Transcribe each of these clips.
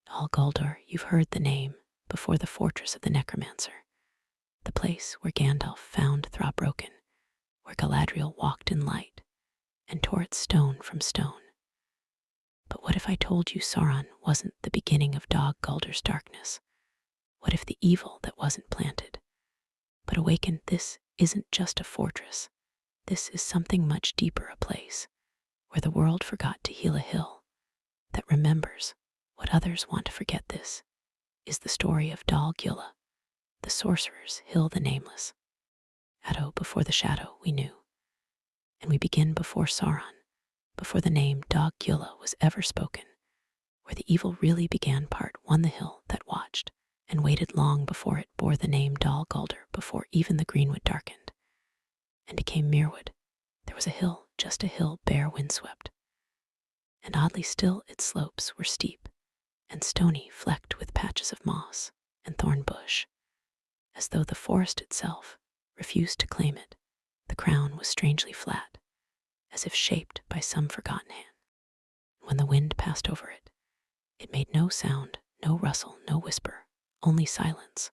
Dol Guldur, you've heard the name, before the fortress of the necromancer, the place where Gandalf found Thra-broken, where Galadriel walked in light and tore it stone from stone. But what if I told you Sauron wasn't the beginning of Dol Guldur's darkness? What if the evil that wasn't planted, but awakened? This isn't just a fortress. This is something much deeper, a place where the world forgot to heal, a hill that remembers what others want to forget. This is the story of Dol Guldur, the sorcerer's hill, the nameless. Before the shadow we knew. And we begin before Sauron, before the name Dol Guldur was ever spoken, where the evil really began. Part 1, the hill that watched and waited long before it bore the name Dol Guldur, before even the greenwood darkened and became Mirwood. There was a hill, just a hill, bare, windswept, and oddly still. Its slopes were steep and stony, flecked with patches of moss and thorn bush, as though the forest itself refused to claim it. The crown was strangely flat, as if shaped by some forgotten hand. When the wind passed over it, it made no sound, no rustle, no whisper, only silence,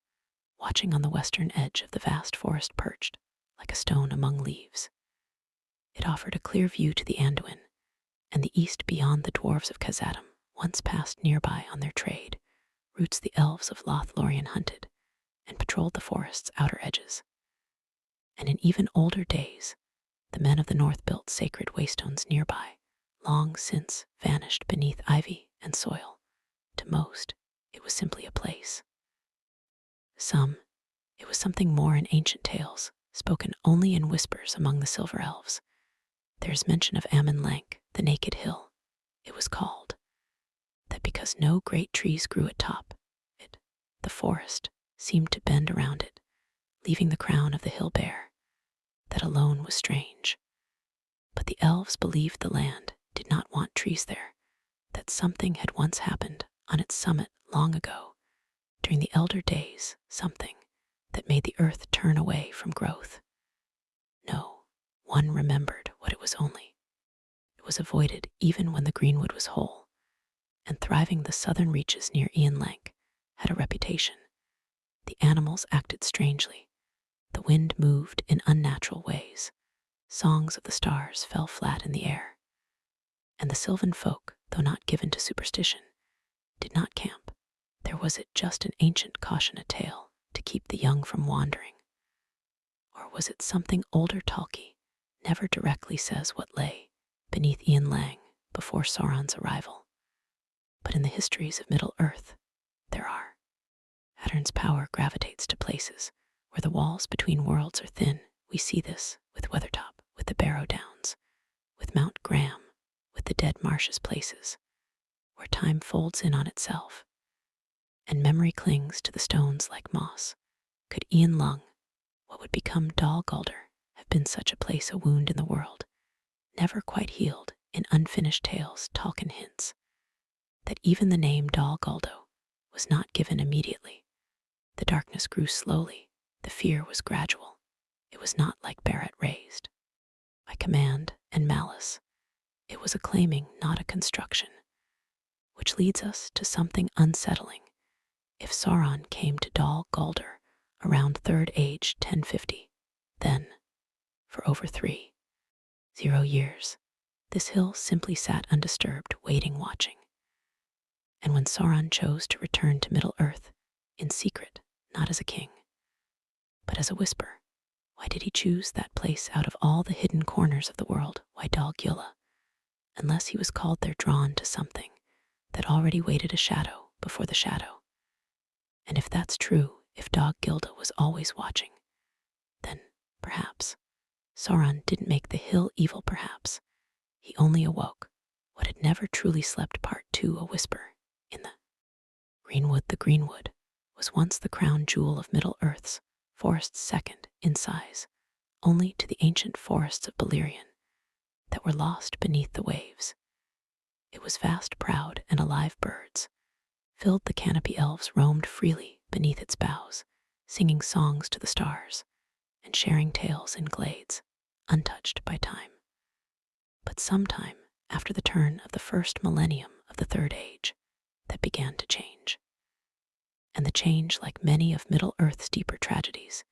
watching on the western edge of the vast forest, perched like a stone among leaves. It offered a clear view to the Anduin and the east beyond. The dwarves of Khazad once passed nearby on their trade routes. The elves of Lothlorien hunted and patrolled the forest's outer edges. And in even older days, the men of the north built sacred waystones nearby, long since vanished beneath ivy and soil. To most, it was simply a place. Some, it was something more. In ancient tales, spoken only in whispers among the silver elves, there's mention of Amon Lank, the naked hill, it was called, that because no great trees grew atop it, the forest seemed to bend around it, leaving the crown of the hill bare. That alone was strange. But the elves believed the land did not want trees there, that something had once happened on its summit long ago, during the elder days, something that made the earth turn away from growth. No one remembered what it was only. It was avoided even when the greenwood was whole and thriving. The southern reaches near Ian Lank had a reputation. The animals acted strangely. The wind moved in unnatural ways. Songs of the stars fell flat in the air. And the sylvan folk, though not given to superstition, did not camp. There was it just an ancient caution, a tale to keep the young from wandering. Or was it something older? Tolkien never directly says what lay beneath Ian Lang before Sauron's arrival. But in the histories of Middle-earth, there are. Saturn's power gravitates to places where the walls between worlds are thin. We see this with Weathertop, with the Barrow Downs, with Mount Graham, with the Dead Marshes, places where time folds in on itself and memory clings to the stones like moss. Could Ian Lung, what would become Dol Guldur, have been such a place, a wound in the world, never quite healed? In unfinished tales, Tolkien hints that even the name Dol Guldur was not given immediately. The darkness grew slowly. The fear was gradual. It was not like Barrett raised by command and malice. It was a claiming, not a construction, which leads us to something unsettling. If Sauron came to Dol Guldur around Third Age 1050, then, for over 30 years, this hill simply sat undisturbed, waiting, watching. And when Sauron chose to return to Middle-earth, in secret, not as a king, but as a whisper, why did he choose that place out of all the hidden corners of the world? Why Dol Guldur? Unless he was called there, drawn to something that already waited, a shadow before the shadow. And if that's true, if Dol Guldur was always watching, then perhaps Sauron didn't make the hill evil. Perhaps he only awoke what had never truly slept. Part 2, a whisper in the greenwood. The greenwood was once the crown jewel of Middle-earth's forests, second in size only to the ancient forests of Beleriand that were lost beneath the waves. It was vast, proud, and alive. Birds filled the canopy. Elves roamed freely beneath its boughs, singing songs to the stars and sharing tales in glades untouched by time. But sometime after the turn of the first millennium of the Third Age, that began to change. And the change, like many of Middle Earth's deeper tragedies,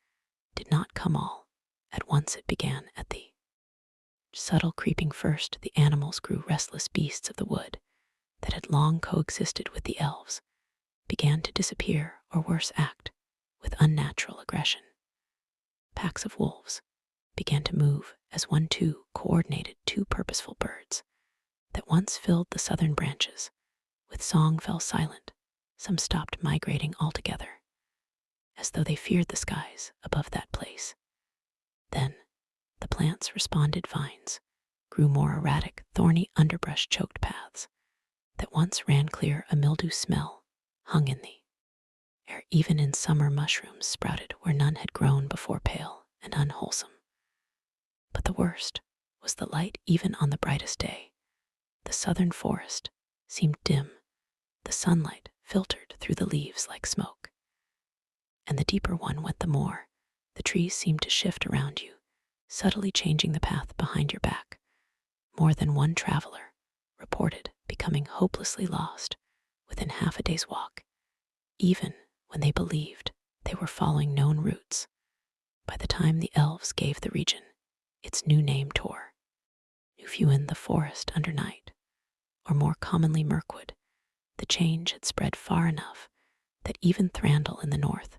did not come all at once. It began at the subtle creeping. First, the animals grew. Restless beasts of the wood that had long coexisted with the elves began to disappear, or worse, act with unnatural aggression. Packs of wolves began to move as one. Two coordinated, two purposeful birds that once filled the southern branches with song fell silent. Some stopped migrating altogether, as though they feared the skies above that place. Then the plants responded. Vines grew more erratic. Thorny underbrush choked paths that once ran clear. A mildew smell hung in the air. Even in summer, mushrooms sprouted where none had grown before, pale and unwholesome. But the worst was the light. Even on the brightest day, the southern forest seemed dim. The sunlight filtered through the leaves like smoke. And the deeper one went, the more the trees seemed to shift around you, subtly changing the path behind your back. More than one traveler reported becoming hopelessly lost within half a day's walk, even when they believed they were following known routes. By the time the elves gave the region its new name, Tor, Newfuin, the forest under night, or more commonly Mirkwood, the change had spread far enough that even Thranduil in the north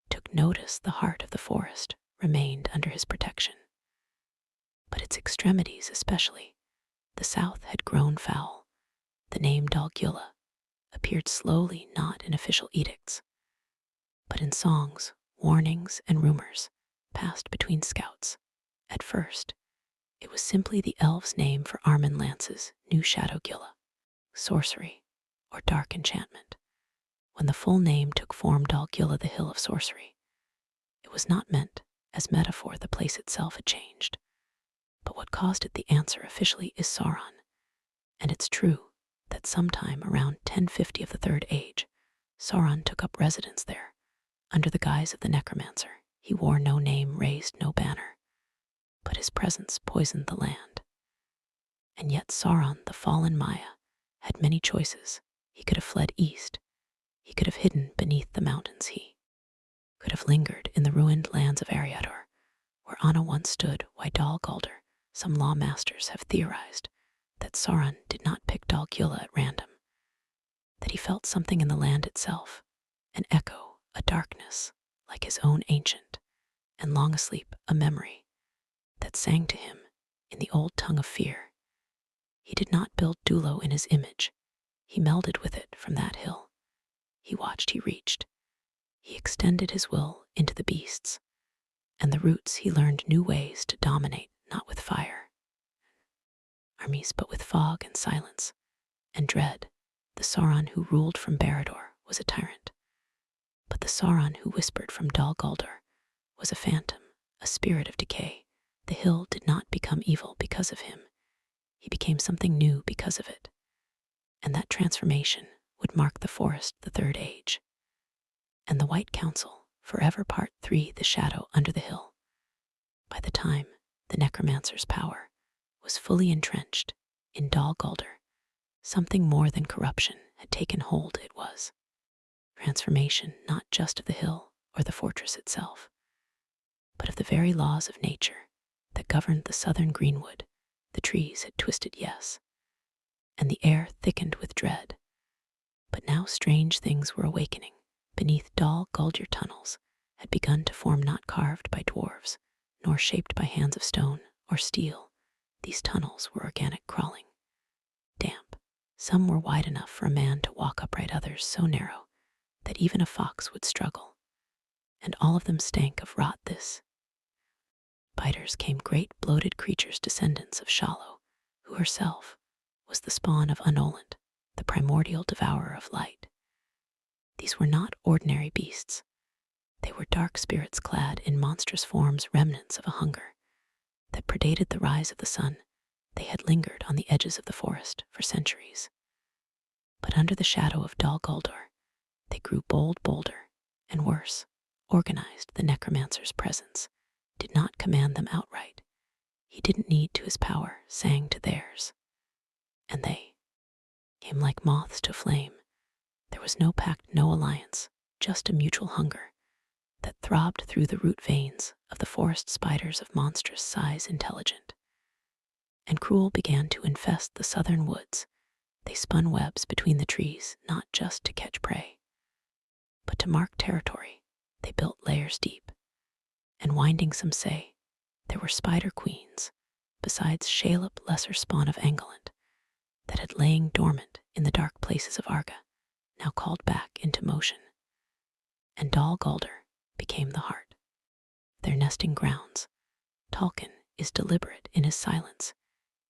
took notice. The heart of the forest remained under his protection, but its extremities, especially the south, had grown foul. The name Dol Guldur appeared slowly, not in official edicts, but in songs, warnings, and rumors passed between scouts. At first, it was simply the elves' name for Armin Lance's new shadow Guldur, sorcery, or dark enchantment. When the full name took form, Dol Guldur, the Hill of Sorcery, it was not meant as metaphor. The place itself had changed, but what caused it. The answer officially is Sauron, and it's true that sometime around 1050 of the Third Age, Sauron took up residence there under the guise of the necromancer. He wore no name, raised no banner, but his presence poisoned the land. And yet Sauron, the fallen Maya, had many choices. He could have fled east. He could have hidden beneath the mountains. He could have lingered in the ruined lands of Eriador, where Anna once stood. Why Dol Guldur? Some lawmasters have theorized that Sauron did not pick Dol Guldur at random, that he felt something in the land itself, an echo, a darkness, like his own ancient and long asleep, a memory that sang to him in the old tongue of fear. He did not build Dulo in his image. He melded with it from that hill. He watched, he reached. He extended his will into the beasts, and the roots. He learned new ways to dominate, not with fire, armies, but with fog and silence and dread. The Sauron who ruled from Barad-dûr was a tyrant, but the Sauron who whispered from Dol Guldur was a phantom, a spirit of decay. The hill did not become evil because of him. He became something new because of it, and that transformation would mark the forest, the Third Age, and the White Council forever. Part 3: The Shadow Under the Hill. By the time the necromancer's power was fully entrenched in Dol Guldur, something more than corruption had taken hold. It was transformation, not just of the hill or the fortress itself, but of the very laws of nature that governed the southern greenwood. The trees had twisted, yes, and the air thickened with dread. But now strange things were awakening. Beneath Dol Guldur, tunnels had begun to form, not carved by dwarves, nor shaped by hands of stone or steel. These tunnels were organic, crawling, damp. Some were wide enough for a man to walk upright, others so narrow that even a fox would struggle, and all of them stank of rot. This biters came great bloated creatures, descendants of Shallow, who herself was the spawn of Unolant, the primordial devourer of light. These were not ordinary beasts. They were dark spirits clad in monstrous forms, remnants of a hunger that predated the rise of the sun. They had lingered on the edges of the forest for centuries. But under the shadow of Dol Guldur, they grew bolder, and worse, organized. The necromancer's presence did not command them outright. He didn't need to. His power sang to theirs, and they came like moths to flame, There was no pact, no alliance, just a mutual hunger that throbbed through the root veins of the forest spiders of monstrous size, intelligent and cruel, began to infest the southern woods. They spun webs between the trees, not just to catch prey, but to mark territory. They built layers deep and winding. Some say there were spider queens, besides Shalop, lesser spawn of Angolant, that had lain dormant in the dark places of Arga, now called back into motion. And Dol Guldur became the heart. Their nesting grounds. Tolkien is deliberate in his silence.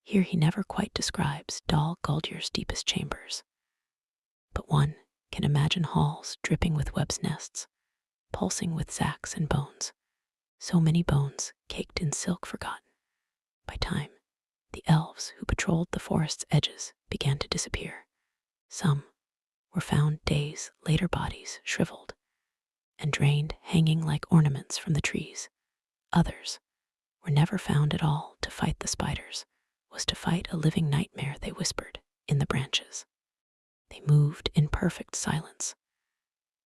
Here he never quite describes Dol Guldur's deepest chambers, but one can imagine halls dripping with webs' nests, pulsing with sacks and bones, so many bones caked in silk forgotten. By time, the elves who patrolled the forest's edges began to disappear. Some were found days later, bodies shriveled and drained, hanging like ornaments from the trees. Others were never found at all. To fight the spiders was to fight a living nightmare. They whispered in the branches. They moved in perfect silence.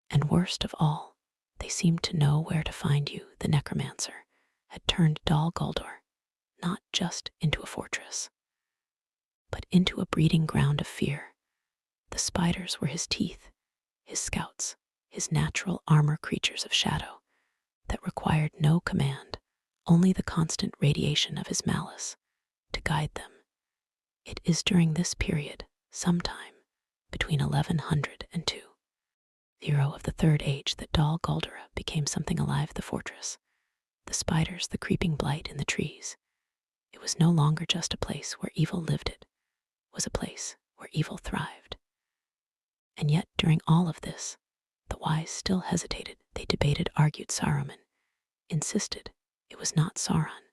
And worst of all, they seemed to know where to find you. The necromancer had turned Dol Guldur not just into a fortress, but into a breeding ground of fear. The spiders were his teeth, his scouts, his natural armor, creatures of shadow that required no command, only the constant radiation of his malice to guide them. It is during this period, sometime between 1100 and 20 of the Third Age, that Dol Guldur became something alive. The fortress, the spiders, the creeping blight in the trees. It was no longer just a place where evil lived. It was a place where evil thrived. And yet, during all of this, the wise still hesitated. They debated, argued. Saruman insisted it was not Sauron,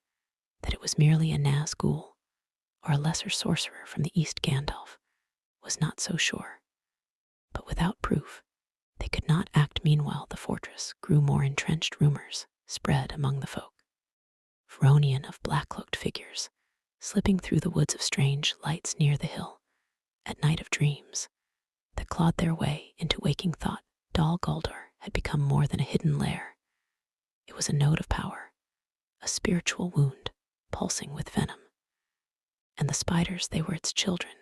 that it was merely a Nazgul or a lesser sorcerer from the east. Gandalf was not so sure, but without proof, they could not act. Meanwhile, the fortress grew more entrenched. Rumors spread among the folk. Veronian of black-cloaked figures, slipping through the woods, of strange lights near the hill, at night, of dreams that clawed their way into waking thought. Dol Guldur had become more than a hidden lair. It was a node of power, a spiritual wound pulsing with venom. And the spiders, they were its children.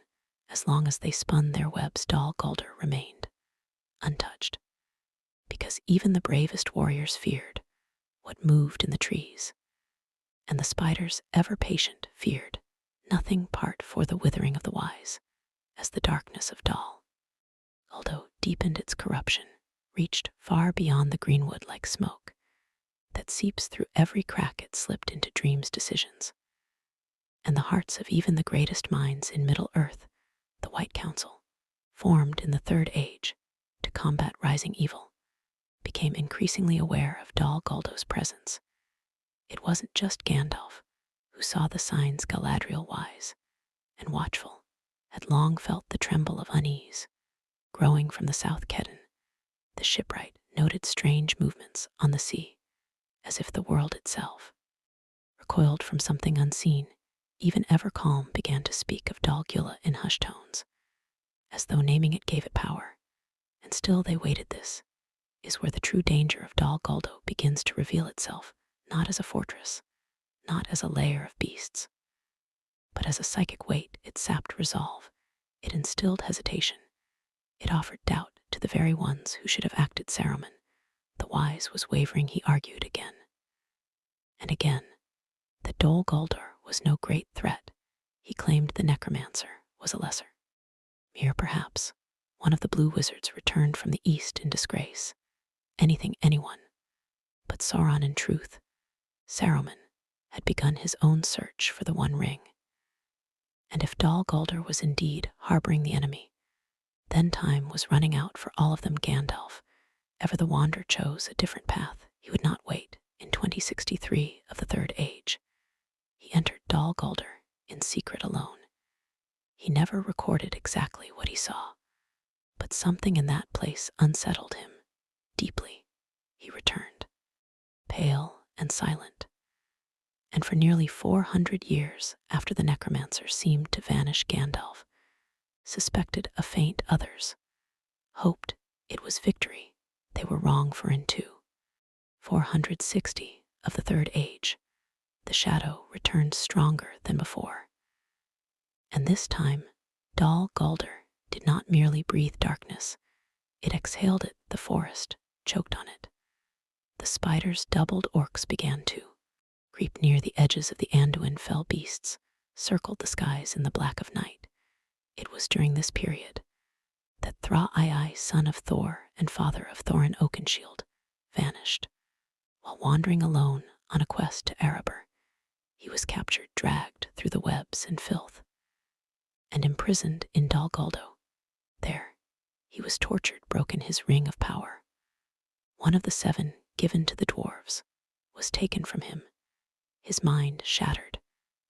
As long as they spun their webs, Dol Guldur remained untouched, because even the bravest warriors feared what moved in the trees. And the spiders, ever patient, feared nothing. Part for the withering of the wise, as the darkness of Dol Guldur deepened, its corruption reached far beyond the greenwood. Like smoke that seeps through every crack, it slipped into dreams, decisions, and the hearts of even the greatest minds in Middle-earth. The White Council, formed in the Third Age to combat rising evil, became increasingly aware of Dol Guldur's presence. It wasn't just Gandalf who saw the signs. Galadriel, wise and watchful, had long felt the tremble of unease growing from the south. Kedin, the shipwright, noted strange movements on the sea, as if the world itself recoiled from something unseen. Even Ever Calm began to speak of Dol Guldur in hushed tones, as though naming it gave it power. And still they waited. This is where the true danger of Dol Guldur begins to reveal itself, not as a fortress, not as a lair of beasts, but as a psychic weight. It sapped resolve, it instilled hesitation, it offered doubt to the very ones who should have acted. Saruman, the wise, was wavering. He argued again and again that Dol Guldur was no great threat. He claimed the necromancer was a lesser. Mere, perhaps, one of the blue wizards returned from the east in disgrace. Anything, anyone but Sauron. In truth, Saruman had begun his own search for the One Ring. And if Dol Guldur was indeed harboring the enemy, then time was running out for all of them. Gandalf, ever the wanderer, chose a different path. He would not wait. In 2063 of the Third Age, he entered Dol Guldur in secret, alone. He never recorded exactly what he saw, but something in that place unsettled him deeply. He returned, pale and silent, and for nearly 400 years after the necromancer seemed to vanish, Gandalf suspected a faint. Others hoped it was victory, they were wrong for in 460 of the Third Age, the shadow returned stronger than before. And this time, Dol Guldur did not merely breathe darkness, it exhaled it, the forest choked on it. The spider's doubled orcs began to creep near the edges of the Anduin fell beasts, circled the skies in the black of night. It was during this period that Thra-Ii, son of Thor and father of Thorin Oakenshield, vanished. While wandering alone on a quest to Erebor, he was captured, dragged through the webs and filth, and imprisoned in Dol Guldur. There, he was tortured, broken his ring of power. One of the 7 given to the dwarves was taken from him, his mind shattered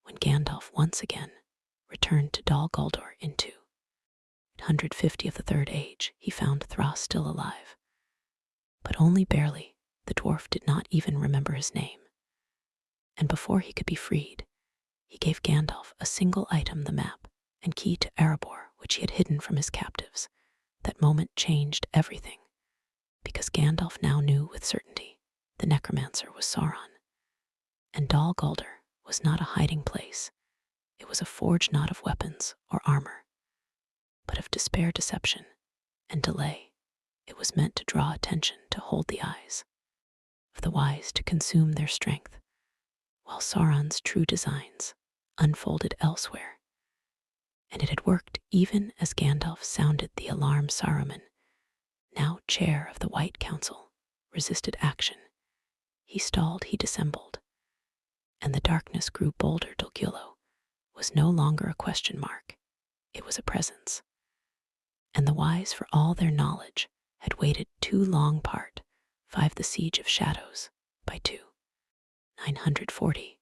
when Gandalf once again returned to Dol Guldur in 250 of the Third Age. He found Thra still alive, but only barely. The dwarf did not even remember his name. And before he could be freed, he gave Gandalf a single item, the map and key to Erebor, which he had hidden from his captives. That moment changed everything, because Gandalf now knew with certainty the necromancer was Sauron. And Dol Guldur was not a hiding place. It was a forge not of weapons or armor, but of despair, deception, and delay. It was meant to draw attention, to hold the eyes of the wise, to consume their strength, while Sauron's true designs unfolded elsewhere. And it had worked even as Gandalf sounded the alarm. Saruman, now chair of the White Council, resisted action. He stalled, he dissembled, and the darkness grew bolder. Dol Guldur was no longer a question mark, it was a presence. And the wise, for all their knowledge, had waited too long. Part 5, The Siege of Shadows, by 940.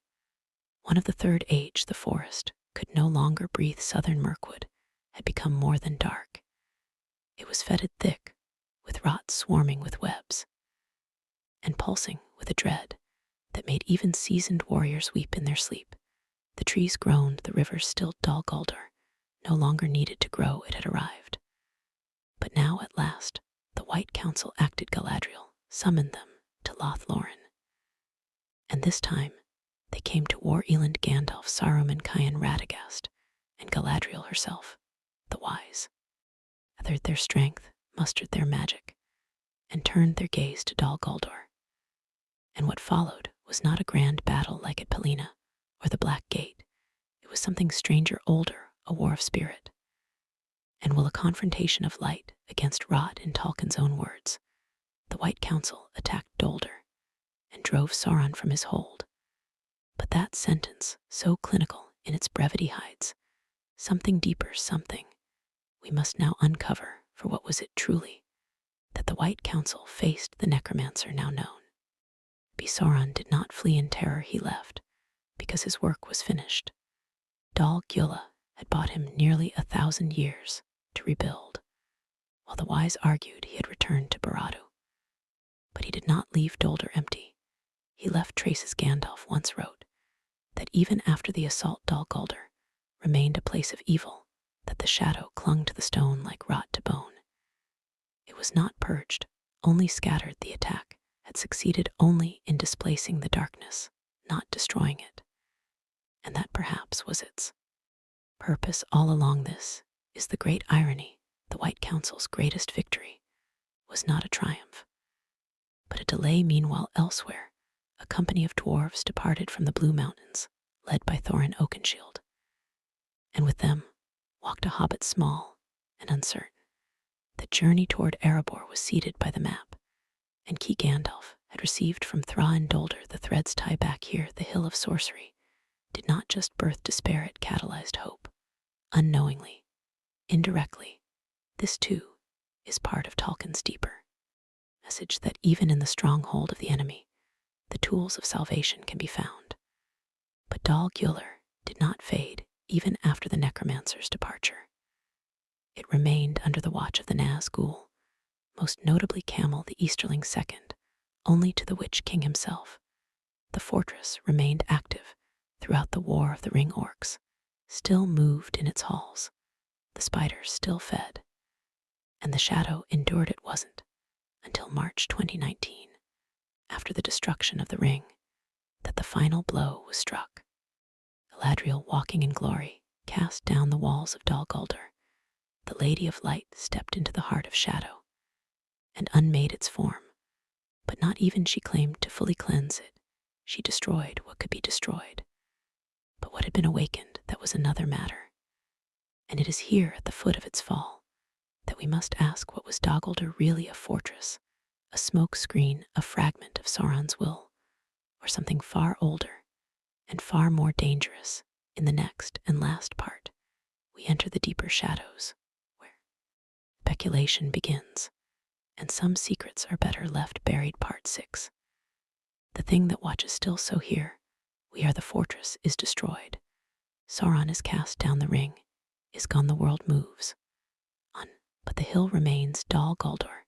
One of the Third Age, the forest could no longer breathe. Southern Mirkwood had become more than dark. It was fetid thick, with rot swarming with webs, and pulsing with a dread that made even seasoned warriors weep in their sleep. The trees groaned, the rivers stilled. Dol Guldur no longer needed to grow, it had arrived. But now at last, the White Council acted. Galadriel summoned them to Lothlorien. And this time, they came to war. Elend, Gandalf, Saruman, Cian, Radagast, and Galadriel herself, the wise, gathered their strength, mustered their magic, and turned their gaze to Dol Guldur. And what followed was not a grand battle like at Pelina or the Black Gate. It was something stranger, older, a war of spirit. And will a confrontation of light against rot. In Tolkien's own words, the White Council attacked Doldur and drove Sauron from his hold. But that sentence, so clinical in its brevity, hides something deeper, something we must now uncover. For what was it truly that the White Council faced? The necromancer now known. Sauron did not flee in terror, he left because his work was finished. Dol Guldur had bought him nearly 1,000 years to rebuild. While the wise argued, he had returned to Barad-dû. But he did not leave Doldur empty. He left traces. Gandalf once wrote that even after the assault, Dol Guldur remained a place of evil, that the shadow clung to the stone like rot to bone. It was not purged, only scattered. The attack had succeeded only in displacing the darkness, not destroying it. And that perhaps was its purpose all along. This is the great irony. The White Council's greatest victory was not a triumph, but a delay. Meanwhile, elsewhere, a company of dwarves departed from the Blue Mountains, led by Thorin Oakenshield. And with them walked a hobbit, small and uncertain. The journey toward Erebor was seeded by the map, and key Gandalf had received from Thra and Doldur. The threads tie back here. The Hill of Sorcery did not just birth despair, it catalyzed hope. Unknowingly, indirectly, this too is part of Tolkien's deeper message, that even in the stronghold of the enemy, the tools of salvation can be found. But Dol Guldur did not fade even after the necromancer's departure. It remained under the watch of the Nazgul, most notably Camel the Easterling second, only to the Witch King himself. The fortress remained active throughout the War of the Ring. Orcs still moved in its halls. The spiders still fed, And the shadow endured it wasn't until March 2019, after the destruction of the ring, that the final blow was struck. Galadriel, walking in glory, cast down the walls of Dol Guldur. The Lady of Light stepped into the heart of shadow and unmade its form, but not even she claimed to fully cleanse it. She destroyed what could be destroyed. But what had been awakened, that was another matter. And it is here at the foot of its fall that we must ask, what was Dol Guldur really? A fortress, a smoke screen, a fragment of Sauron's will, or something far older and far more dangerous? In the next and last part, we enter the deeper shadows, where speculation begins, and some secrets are better left buried. Part 6. The thing that watches still. So here we are. The fortress is destroyed. Sauron is cast down. The ring is gone. The world moves on, but the hill remains. Dol Guldur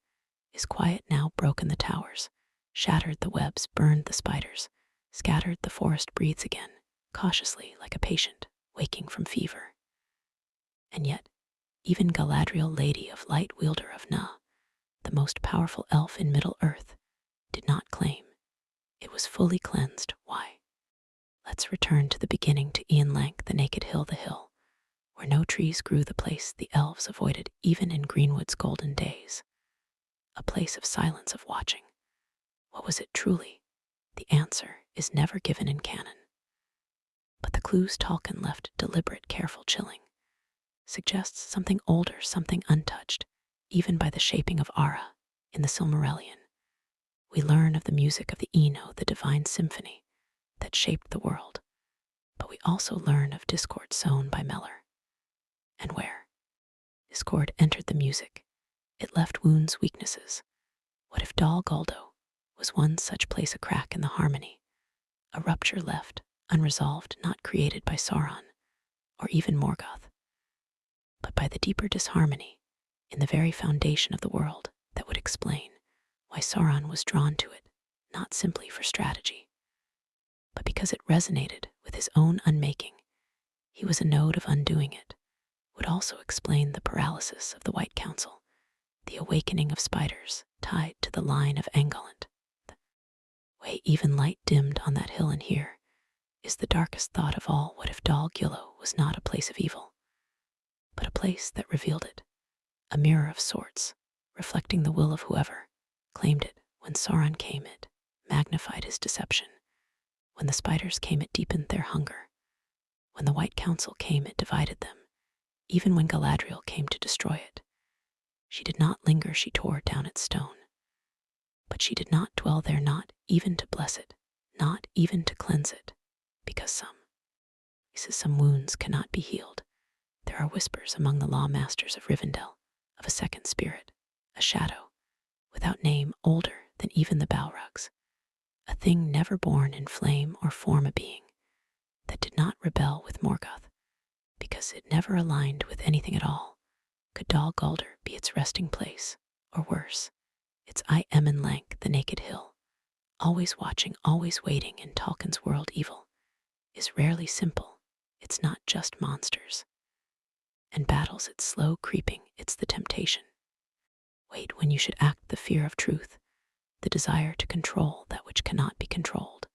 is quiet now, broken the towers, shattered the webs, burned the spiders, scattered the forest, breathes again, cautiously, like a patient waking from fever. And yet, even Galadriel, Lady of Light, wielder of Na, the most powerful elf in Middle-earth, did not claim it was fully cleansed. Why? Let's return to the beginning, to Ian Lank, the naked hill, the hill where no trees grew, the place the elves avoided even in Greenwood's golden days, a place of silence, of watching. What was it truly? The answer is never given in canon. But the clues Tolkien left, deliberate, careful, chilling, suggests something older, something untouched, even by the shaping of Ara in the Silmarillion. We learn of the music of the Eno, the divine symphony that shaped the world, but we also learn of discord sown by Meller. And where discord entered the music, it left wounds, weaknesses. What if Dol Guldur was one such place, a crack in the harmony, a rupture left unresolved, not created by Sauron or even Morgoth, but by the deeper disharmony in the very foundation of the world that would explain why Sauron was drawn to it, not simply for strategy, but because it resonated with his own unmaking. He was a node of undoing it. Would also explain the paralysis of the White Council, the awakening of spiders tied to the line of Angulant. The way even light dimmed on that hill, and here is the darkest thought of all. What if Dol Guldur was not a place of evil, but a place that revealed it, a mirror of sorts, reflecting the will of whoever claimed it? When Sauron came, it magnified his deception. When the spiders came, it deepened their hunger. When the White Council came, it divided them. Even when Galadriel came to destroy it, she did not linger, she tore down its stone. But she did not dwell there, not even to bless it, not even to cleanse it, because some wounds cannot be healed. There are whispers among the law masters of Rivendell of a second spirit, a shadow, without name, older than even the Balrogs, a thing never born in flame or form, a being that did not rebel with Morgoth, because it never aligned with anything at all. Could Dol Guldur be its resting place, or worse, its Iemon Lank, the naked hill, always watching, always waiting? In Tolkien's world, evil is rarely simple. It's not just monsters and battles, it's slow creeping, it's the temptation. Wait when you should act, the fear of truth, the desire to control that which cannot be controlled.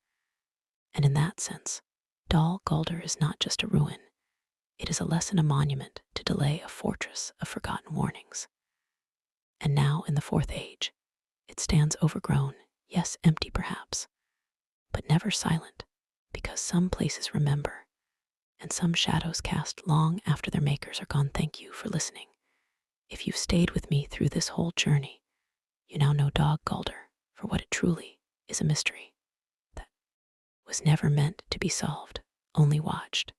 And in that sense, Dol Guldur is not just a ruin. It is a lesson, a monument to delay, a fortress of forgotten warnings. And now, in the Fourth Age, it stands overgrown, yes, empty perhaps, but never silent, because some places remember, and some shadows cast long after their makers are gone. Thank you for listening. If you've stayed with me through this whole journey, you now know Dol Guldur for what it truly is, a mystery that was never meant to be solved, only watched.